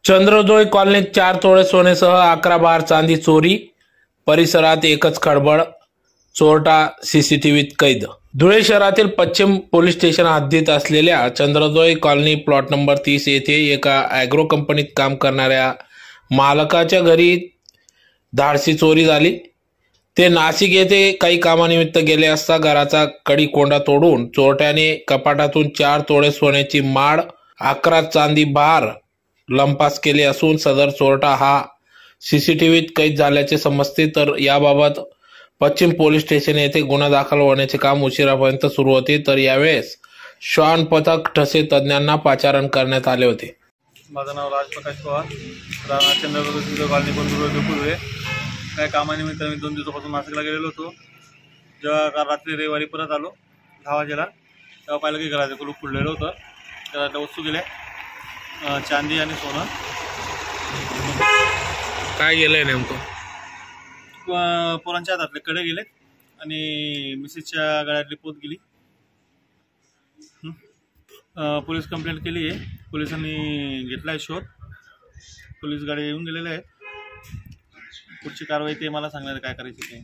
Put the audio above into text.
चंद्रोदय कॉलनीत 4 तोळे सोन्यासह 11 बार चांदी चोरी, परिसरात एकच खळबळ, चोरटा सीसीटीव्हीत कैद। धुळे शहरातील पश्चिम पोलीस स्टेशन हद्दीत असलेल्या चंद्रोदय कॉलनी प्लॉट नंबर 30 येथे एका ॲग्रो कंपनीत काम करणाऱ्या मालकाच्या घरी धाडसी चोरी झाली। ते नाशिक येथे काही कामानिमित्त गेले असता घराचा कडी कोंडा तोडून चोरट्याने कपाटातून 4 तोळे सोन्याची माळ, 11 चांदी बार लंपास केले असून सदर चोरटा हा सीसीटीव्हीत कैद झाल्याचे समजते। तर याबाबत पश्चिम पोलीस स्टेशन येथे गुन्हा दाखल होण्याचे काम उशिरापर्यंत सुरू होते। तर यावेळेस श्वान पथक ठसे तज्ञांना पाचारण करण्यात आले होते। माझं नाव राजप्रकाश पवार, राहणार चंद्रोदय कॉलनी पूर्वे। काय कामानिमित्त मी 2 दिवसापासून नाशिकला गेलेलो होतो। जेव्हा काल रात्री रविवारी परत आलो 10 वाजेला, तेव्हा पाहिलं की घराचं कुलूप फुडलेलं होतं। त्याला वस्तू गेल्या, चांदी आणि सोनं। काय गेलंय नेमकं? पोरांच्या हातातले कडे गेले आणि मिसेसच्या गळ्यातली पोत गेली। पोलीस कंप्लेंट केली आहे, पोलिसांनी घेतलाय शोध, पोलीस गाडी येऊन गेलेले आहेत। पुढची कारवाई ते मला सांगणार काय करायची ते।